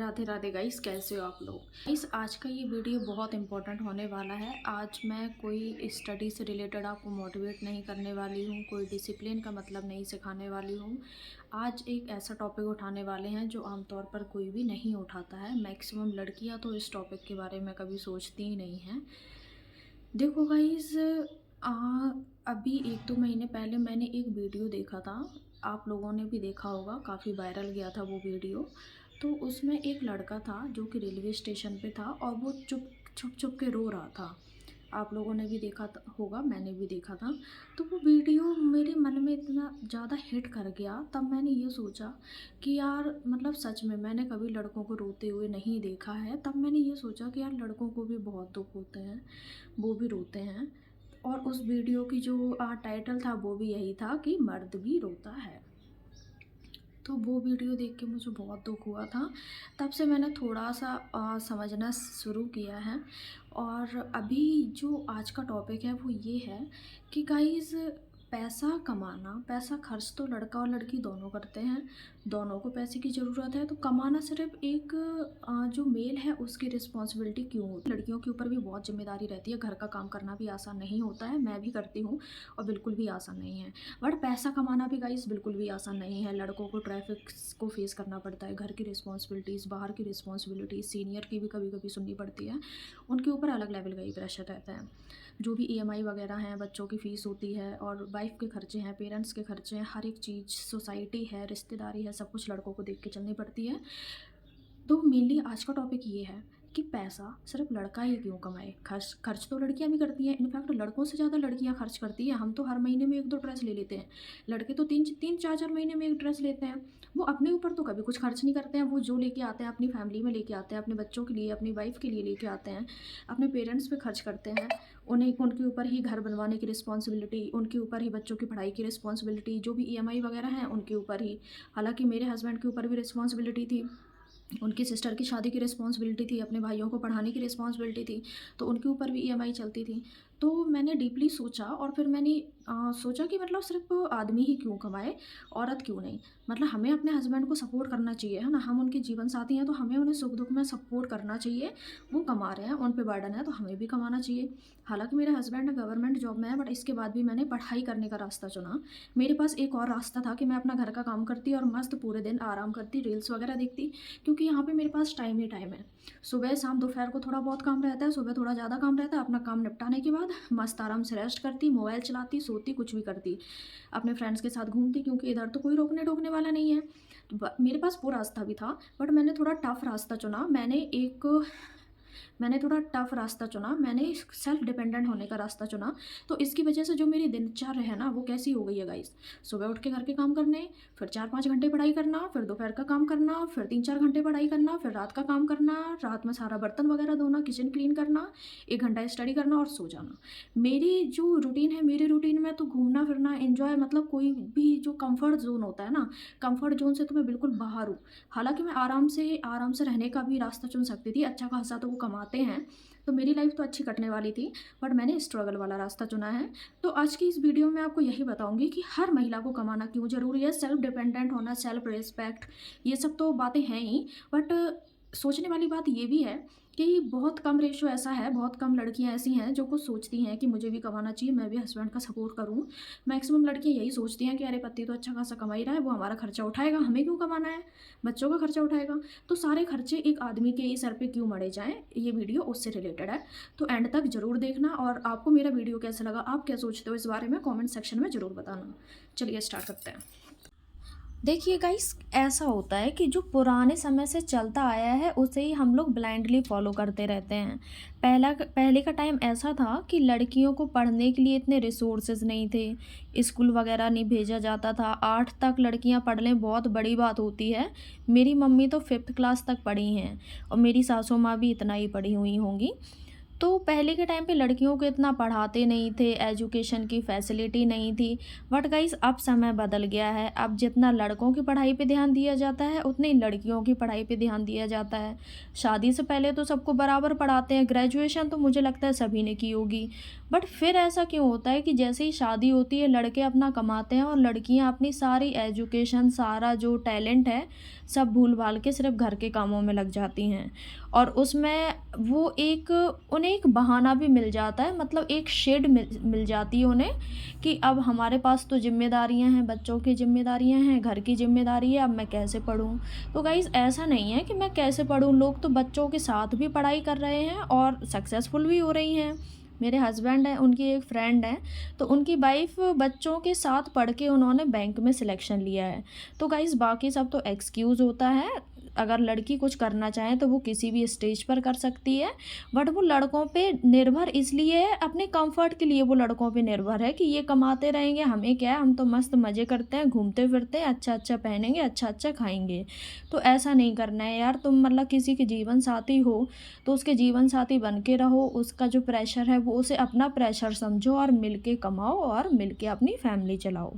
Radhe Radhe guys, कैसे हो आप लोग। गाइस, आज का ये वीडियो बहुत इंपॉर्टेंट होने वाला है। आज मैं कोई स्टडी से रिलेटेड आपको मोटिवेट नहीं करने वाली हूँ, कोई डिसिप्लिन का मतलब नहीं सिखाने वाली हूँ। आज एक ऐसा टॉपिक उठाने वाले हैं जो आमतौर पर कोई भी नहीं उठाता है। मैक्सिमम लड़कियाँ तो इस टॉपिक के बारे में कभी सोचती ही नहीं हैं। देखो गाइस, अभी 1-2 महीने पहले मैंने एक वीडियो देखा था, आप लोगों ने भी देखा होगा, काफ़ी वायरल गया था वो वीडियो। तो उसमें एक लड़का था जो कि रेलवे स्टेशन पे था और वो छुप के रो रहा था। आप लोगों ने भी देखा होगा, मैंने भी देखा था। तो वो वीडियो मेरे मन में इतना ज़्यादा हिट कर गया, तब मैंने ये सोचा कि यार मतलब सच में मैंने कभी लड़कों को रोते हुए नहीं देखा है। तब मैंने ये सोचा कि यार लड़कों को भी बहुत दुख होते हैं, वो भी रोते हैं। और उस वीडियो की जो टाइटल था वो भी यही था कि मर्द भी रोता है। तो वो वीडियो देख के मुझे बहुत दुख हुआ था। तब से मैंने थोड़ा-सा समझना शुरू किया है। और अभी जो आज का टॉपिक है वो ये है कि गाइज़, पैसा कमाना, पैसा खर्च तो लड़का और लड़की दोनों करते हैं, दोनों को पैसे की ज़रूरत है। तो कमाना सिर्फ़ एक जो मेल है उसकी रिस्पॉन्सिबिलिटी क्यों होती है? लड़कियों के ऊपर भी बहुत ज़िम्मेदारी रहती है, घर का काम करना भी आसान नहीं होता है, मैं भी करती हूँ और बिल्कुल भी आसान नहीं है। बट पैसा कमाना भी गाइस बिल्कुल भी आसान नहीं है। लड़कों को ट्रैफिक को फेस करना पड़ता है, घर की रिस्पॉन्सिबिलिटीज़, बाहर की रिस्पॉन्सिबिलिटीज़, सीनियर की भी कभी कभी सुननी पड़ती है। उनके ऊपर अलग लेवल का ही प्रेशर रहता है। जो भी ईएमआई वगैरह हैं, बच्चों की फ़ीस होती है और वाइफ के खर्चे हैं, पेरेंट्स के खर्चे हैं, हर एक चीज़, सोसाइटी है, रिश्तेदारी है, सब कुछ लड़कों को देख के चलनी पड़ती है। तो मेनली आज का टॉपिक ये है कि पैसा सिर्फ लड़का ही क्यों कमाए। खर्च खर्च तो लड़कियां भी करती हैं, इनफैक्ट लड़कों से ज़्यादा लड़कियां खर्च करती हैं। हम तो हर महीने में 1-2 ड्रेस ले लेते हैं, लड़के तो 3-4 महीने में एक ड्रेस लेते हैं। वो अपने ऊपर तो कभी कुछ खर्च नहीं करते हैं। वो जो लेके आते हैं अपनी फैमिली में लेके आते हैं, अपने बच्चों के लिए, अपनी वाइफ के लिए लेके आते हैं, अपने पेरेंट्स पे खर्च करते हैं। उन्हें उनके ऊपर ही घर बनवाने की रिस्पॉन्सिबिलिटी, उनके ऊपर ही बच्चों की पढ़ाई की रिस्पॉन्सिबिलिटी, जो भी ईएमआई वगैरह हैं उनके ऊपर ही। हालांकि मेरे हस्बैंड के ऊपर भी रिस्पॉन्सिबिलिटी थी, उनकी सिस्टर की शादी की रिस्पॉन्सिबिलिटी थी, अपने भाइयों को पढ़ाने की रिस्पॉन्सिबिलिटी थी, तो उनके ऊपर भी ईएमआई चलती थी। तो मैंने डीपली सोचा और फिर मैंने सोचा कि मतलब सिर्फ आदमी ही क्यों कमाए, औरत क्यों नहीं। मतलब हमें अपने हस्बैंड को सपोर्ट करना चाहिए, है ना। हम उनके जीवन साथी हैं तो हमें उन्हें सुख दुख में सपोर्ट करना चाहिए। वो कमा रहे हैं, उन पे बर्डन है तो हमें भी कमाना चाहिए। हालांकि मेरे हस्बैंड गवर्नमेंट जॉब में है, बट इसके बाद भी मैंने पढ़ाई करने का रास्ता चुना। मेरे पास एक और रास्ता था कि मैं अपना घर का काम करती और मस्त पूरे दिन आराम करती, रील्स वगैरह देखती, क्योंकि यहाँ पे मेरे पास टाइम ही टाइम है। सुबह शाम दोपहर को थोड़ा बहुत काम रहता है, सुबह थोड़ा ज़्यादा काम रहता है। अपना काम निपटाने के बाद मस्त आराम से रेस्ट करती, मोबाइल चलाती, सोती, कुछ भी करती, अपने फ्रेंड्स के साथ घूमती, क्योंकि इधर तो कोई रोकने टोकने वाला नहीं है। तो मेरे पास वो रास्ता भी था, बट मैंने थोड़ा टफ रास्ता चुना। मैंने थोड़ा टफ रास्ता चुना, मैंने सेल्फ डिपेंडेंट होने का रास्ता चुना। तो इसकी वजह से जो मेरी दिनचर्या है ना वो कैसी हो गई है गाइस। सुबह उठ के घर के काम करने, फिर 4-5 घंटे पढ़ाई करना, फिर दोपहर का काम करना, फिर 3-4 घंटे पढ़ाई करना, फिर रात का काम करना, रात में सारा बर्तन वगैरह धोना, किचन क्लीन करना, 1 घंटा स्टडी करना और सो जाना। मेरी जो रूटीन है, मेरे रूटीन में तो घूमना फिरना, एंजॉय, मतलब कोई भी जो कंफर्ट जोन होता है ना, कंफर्ट जोन से तो मैं बिल्कुल बाहर हूँ। हालांकि मैं आराम से रहने का भी रास्ता चुन सकती थी, अच्छा खासा तो वो कमाते हैं, तो मेरी लाइफ तो अच्छी कटने वाली थी, बट मैंने स्ट्रगल वाला रास्ता चुना है। तो आज की इस वीडियो में आपको यही बताऊंगी कि हर महिला को कमाना क्यों ज़रूरी है, सेल्फ डिपेंडेंट होना, सेल्फ रिस्पेक्ट, ये सब तो बातें हैं ही, बट सोचने वाली बात ये भी है कि बहुत कम रेशो ऐसा है, बहुत कम लड़कियां ऐसी हैं जो कुछ सोचती हैं कि मुझे भी कमाना चाहिए, मैं भी हस्बैंड का सपोर्ट करूं। मैक्सिमम लड़कियां यही सोचती हैं कि अरे पति तो अच्छा खासा कमा ही रहा है, वो हमारा खर्चा उठाएगा, हमें क्यों कमाना है, बच्चों का खर्चा उठाएगा। तो सारे खर्चे एक आदमी के ही सर पे क्यों मढ़े जाएं, ये वीडियो उससे रिलेटेड है। तो एंड तक जरूर देखना। और आपको मेरा वीडियो कैसा लगा, आप क्या सोचते हो इस बारे में, कॉमेंट सेक्शन में ज़रूर बताना। चलिए स्टार्ट करते हैं। देखिए गाइस, ऐसा होता है कि जो पुराने समय से चलता आया है उसे ही हम लोग ब्लाइंडली फॉलो करते रहते हैं। पहले का टाइम ऐसा था कि लड़कियों को पढ़ने के लिए इतने रिसोर्सेज नहीं थे, स्कूल वगैरह नहीं भेजा जाता था। 8 तक लड़कियां पढ़ लें बहुत बड़ी बात होती है। मेरी मम्मी तो 5th क्लास तक पढ़ी हैं और मेरी सासू माँ भी इतना ही पढ़ी हुई होंगी। तो पहले के टाइम पे लड़कियों को इतना पढ़ाते नहीं थे, एजुकेशन की फैसिलिटी नहीं थी। बट गाइस अब समय बदल गया है। अब जितना लड़कों की पढ़ाई पे ध्यान दिया जाता है, उतनी ही लड़कियों की पढ़ाई पे ध्यान दिया जाता है। शादी से पहले तो सबको बराबर पढ़ाते हैं, ग्रेजुएशन तो मुझे लगता है सभी ने की होगी। बट फिर ऐसा क्यों होता है कि जैसे ही शादी होती है, लड़के अपना कमाते हैं और लड़कियां अपनी सारी एजुकेशन, सारा जो टैलेंट है, सब भूल-भाल के सिर्फ़ घर के कामों में लग जाती हैं। और उसमें वो उन्हें एक बहाना भी मिल जाता है, मतलब एक शेड मिल मिल जाती है उन्हें कि अब हमारे पास तो ज़िम्मेदारियाँ हैं, बच्चों की ज़िम्मेदारियाँ हैं, घर की ज़िम्मेदारी है, अब मैं कैसे पढ़ूँ? तो गाइज़ ऐसा नहीं है कि मैं कैसे पढ़ूँ, लोग तो बच्चों के साथ भी पढ़ाई कर रहे हैं और सक्सेसफुल भी हो रही हैं। मेरे हस्बैंड हैं, उनकी एक फ्रेंड है, तो उनकी वाइफ़ बच्चों के साथ पढ़ के उन्होंने बैंक में सिलेक्शन लिया है। तो गाइज़ बाकी सब तो एक्सक्यूज़ होता है, अगर लड़की कुछ करना चाहे तो वो किसी भी स्टेज पर कर सकती है। बट वो लड़कों पे निर्भर इसलिए है, अपने कंफर्ट के लिए वो लड़कों पे निर्भर है कि ये कमाते रहेंगे, हमें क्या है, हम तो मस्त मज़े करते हैं, घूमते फिरते हैं, अच्छा-अच्छा पहनेंगे, अच्छा-अच्छा खाएँगे। तो ऐसा नहीं करना है यार, तुम मतलब किसी के जीवन साथी हो, तो उसके जीवन साथी बन के रहो, उसका जो प्रेशर है वो उसे अपना प्रेशर समझो और मिल के कमाओ और मिल के अपनी फैमिली चलाओ।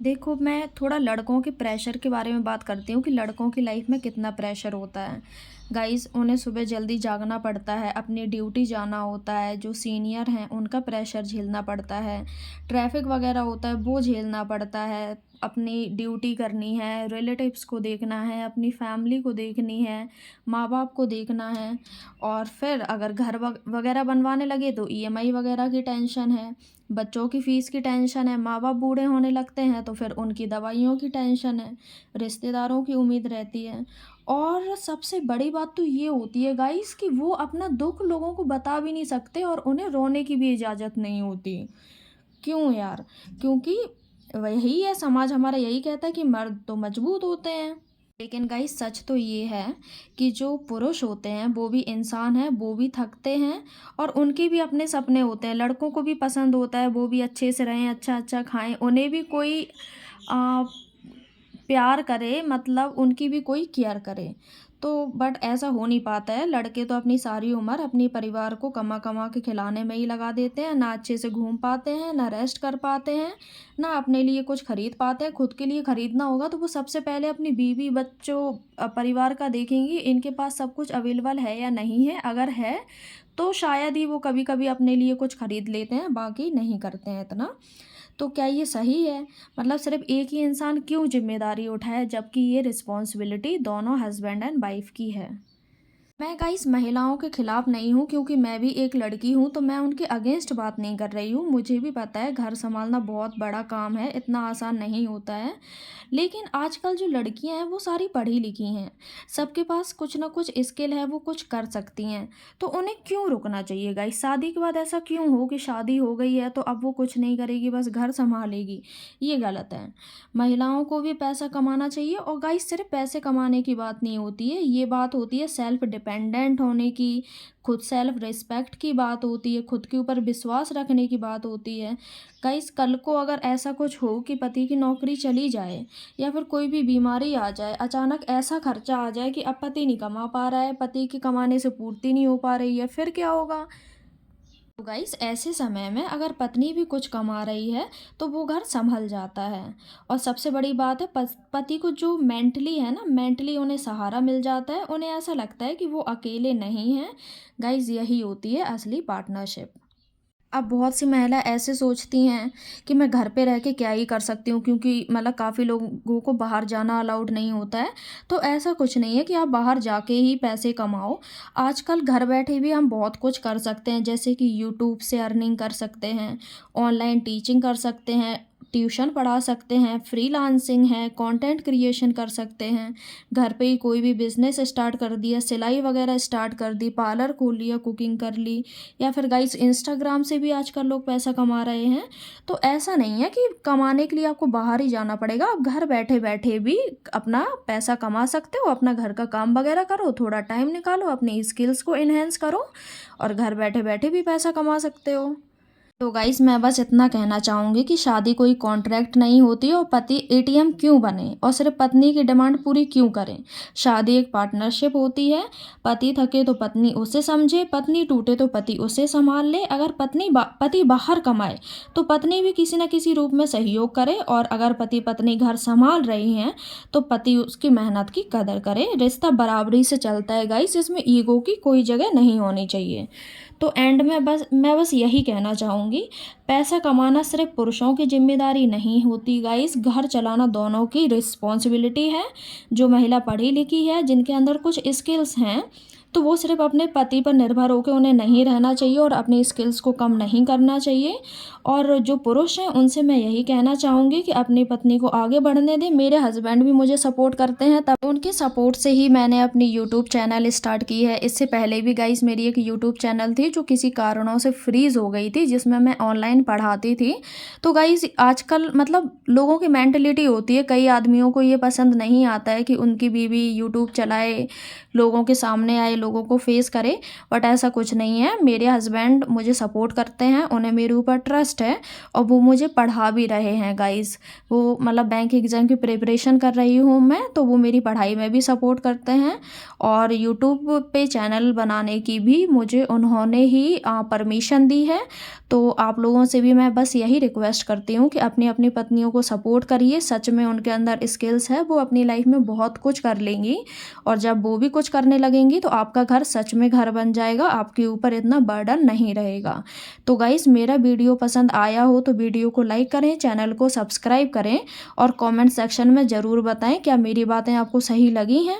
देखो, मैं थोड़ा लड़कों के प्रेशर के बारे में बात करती हूँ कि लड़कों की लाइफ में कितना प्रेशर होता है। गाइज़ उन्हें सुबह जल्दी जागना पड़ता है, अपनी ड्यूटी जाना होता है, जो सीनियर हैं उनका प्रेशर झेलना पड़ता है, ट्रैफ़िक वग़ैरह होता है वो झेलना पड़ता है, अपनी ड्यूटी करनी है, रिलेटिव्स को देखना है, अपनी फैमिली को देखनी है, माँ-बाप को देखना है और फिर अगर घर वग़ैरह बनवाने लगे तो ईएमआई वग़ैरह की टेंशन है। बच्चों की फ़ीस की टेंशन है, माँ-बाप बूढ़े होने लगते हैं तो फिर उनकी दवाइयों की टेंशन है, रिश्तेदारों की उम्मीद रहती है। और सबसे बड़ी बात तो ये होती है गाइस कि वो अपना दुःख लोगों को बता भी नहीं सकते और उन्हें रोने की भी इजाज़त नहीं होती। क्यों यार? क्योंकि वही है, समाज हमारा यही कहता है कि मर्द तो मजबूत होते हैं। लेकिन गाइस सच तो ये है कि जो पुरुष होते हैं वो भी इंसान हैं, वो भी थकते हैं और उनके भी अपने सपने होते हैं। लड़कों को भी पसंद होता है वो भी अच्छे से रहें, अच्छा-अच्छा खाएँ, उन्हें भी कोई अ, प्यार करे, मतलब उनकी भी कोई केयर करे। तो बट ऐसा हो नहीं पाता है, लड़के तो अपनी सारी उम्र अपने परिवार को कमा-कमा के खिलाने में ही लगा देते हैं, ना अच्छे से घूम पाते हैं, ना रेस्ट कर पाते हैं, ना अपने लिए कुछ खरीद पाते हैं। खुद के लिए खरीदना होगा तो वो सबसे पहले अपनी बीवी, बच्चों परिवार का देखेंगी, इनके पास सब कुछ अवेलेबल है या नहीं है। अगर है, तो शायद ही वो कभी-कभी अपने लिए कुछ खरीद लेते हैं, बाकी नहीं करते हैं इतना। तो क्या ये सही है? मतलब सिर्फ़ एक ही इंसान क्यों ज़िम्मेदारी उठाए, जबकि ये रिस्पॉन्सिबिलिटी दोनों हस्बैंड एंड वाइफ़ की है। मैं गाइस महिलाओं के खिलाफ नहीं हूँ, क्योंकि मैं भी एक लड़की हूँ, तो मैं उनके अगेंस्ट बात नहीं कर रही हूँ। मुझे भी पता है घर सँभालना बहुत बड़ा काम है, इतना आसान नहीं होता है। लेकिन आजकल जो लड़कियाँ हैं वो सारी पढ़ी-लिखी हैं। सबके पास कुछ न कुछ स्किल है, वो कुछ कर सकती हैं। तो उन्हें क्यों रुकना चाहिए गाइस? शादी के बाद ऐसा क्यों हो कि शादी हो गई है तो अब वो कुछ नहीं करेगी, बस घर सँभालेगी? ये गलत है। महिलाओं को भी पैसा कमाना चाहिए और गाइस सिर्फ पैसे कमाने की बात नहीं होती है, ये बात होती है सेल्फ डिपेंडेंट होने की, खुद सेल्फ रिस्पेक्ट की बात होती है, खुद के ऊपर विश्वास रखने की बात होती है। गाइस कल को अगर ऐसा कुछ हो कि पति की नौकरी चली जाए या फिर कोई भी बीमारी आ जाए, अचानक ऐसा खर्चा आ जाए कि अब पति नहीं कमा पा रहा है, पति के कमाने से पूर्ति नहीं हो पा रही है, फिर क्या होगा? तो गाइस ऐसे समय में अगर पत्नी भी कुछ कमा रही है तो वो घर संभल जाता है। और सबसे बड़ी बात है, पति को जो मेंटली है ना, मेंटली उन्हें सहारा मिल जाता है, उन्हें ऐसा लगता है कि वो अकेले नहीं हैं। गाइस यही होती है असली पार्टनरशिप। अब बहुत सी महिला ऐसे सोचती हैं कि मैं घर पे रह के क्या ही कर सकती हूँ, क्योंकि मतलब काफ़ी लोगों को बाहर जाना अलाउड नहीं होता है। तो ऐसा कुछ नहीं है कि आप बाहर जाके ही पैसे कमाओ। आजकल घर बैठे भी हम बहुत कुछ कर सकते हैं, जैसे कि यूट्यूब से अर्निंग कर सकते हैं, ऑनलाइन टीचिंग कर सकते हैं, ट्यूशन पढ़ा सकते हैं, फ्रीलांसिंग है, कंटेंट क्रिएशन कर सकते हैं, घर पे ही कोई भी बिज़नेस स्टार्ट कर दिया, सिलाई वगैरह स्टार्ट कर दी, पार्लर खोल लिया, कुकिंग कर ली, या फिर गाइस इंस्टाग्राम से भी आजकल लोग पैसा कमा रहे हैं। तो ऐसा नहीं है कि कमाने के लिए आपको बाहर ही जाना पड़ेगा, आप घर बैठे-बैठे भी अपना पैसा कमा सकते हो, अपना घर का काम वगैरह करो, थोड़ा टाइम निकालो, अपनी स्किल्स को एनहांस करो और घर बैठे-बैठे भी पैसा कमा सकते हो। तो गाइस मैं बस इतना कहना चाहूँगी कि शादी कोई कॉन्ट्रैक्ट नहीं होती और पति एटीएम क्यों बने और सिर्फ पत्नी की डिमांड पूरी क्यों करें। शादी एक पार्टनरशिप होती है। पति थके तो पत्नी उसे समझे, पत्नी टूटे तो पति उसे संभाल ले। अगर पति बाहर कमाए तो पत्नी भी किसी न किसी रूप में सहयोग करे, और अगर पति पत्नी घर संभाल रही हैं तो पति उसकी मेहनत की कदर करे। रिश्ता बराबरी से चलता है गाइस, इसमें ईगो की कोई जगह नहीं होनी चाहिए। तो एंड में मैं बस यही कहना चाहूँगी, पैसा कमाना सिर्फ पुरुषों की जिम्मेदारी नहीं होती गाइस, घर चलाना दोनों की रिस्पॉन्सिबिलिटी है। जो महिला पढ़ी लिखी है, जिनके अंदर कुछ स्किल्स हैं, तो वो सिर्फ अपने पति पर निर्भर होकर उन्हें नहीं रहना चाहिए और अपनी स्किल्स को कम नहीं करना चाहिए। और जो पुरुष हैं उनसे मैं यही कहना चाहूँगी कि अपनी पत्नी को आगे बढ़ने दें। मेरे हस्बैंड भी मुझे सपोर्ट करते हैं, तब उनके सपोर्ट से ही मैंने अपनी यूट्यूब चैनल स्टार्ट की है। इससे पहले भी गाइस मेरी एक यूट्यूब चैनल थी जो किसी कारणों से फ्रीज़ हो गई थी, जिसमें मैं ऑनलाइन पढ़ाती थी। तो गाइस आजकल मतलब लोगों की मेंटलिटी होती है, कई आदमियों को ये पसंद नहीं आता है कि उनकी बीवी यूट्यूब चलाए, लोगों के सामने आए, लोगों को फेस करे, बट ऐसा कुछ नहीं है। मेरे हस्बैंड मुझे सपोर्ट करते हैं, उन्हें मेरे ऊपर ट्रस्ट है और वो मुझे पढ़ा भी रहे हैं गाइस। वो मतलब बैंक एग्ज़ाम की प्रिपरेशन कर रही हूँ मैं, तो वो मेरी पढ़ाई में भी सपोर्ट करते हैं। और यूट्यूब पे चैनल बनाने की भी मुझे उन्होंने ही परमिशन दी है। तो आप लोगों से भी मैं बस यही रिक्वेस्ट करती हूँ कि अपनी अपनी पत्नियों को सपोर्ट करिए। सच में उनके अंदर स्किल्स है, वो अपनी लाइफ में बहुत कुछ कर लेंगी, और जब वो भी कुछ करने लगेंगी तो आपका घर सच में घर बन जाएगा, आपके ऊपर इतना बर्डन नहीं रहेगा। तो गाइस मेरा वीडियो पसंद आया हो तो वीडियो को लाइक करें, चैनल को सब्सक्राइब करें और कमेंट सेक्शन में ज़रूर बताएं क्या मेरी बातें आपको सही लगी हैं।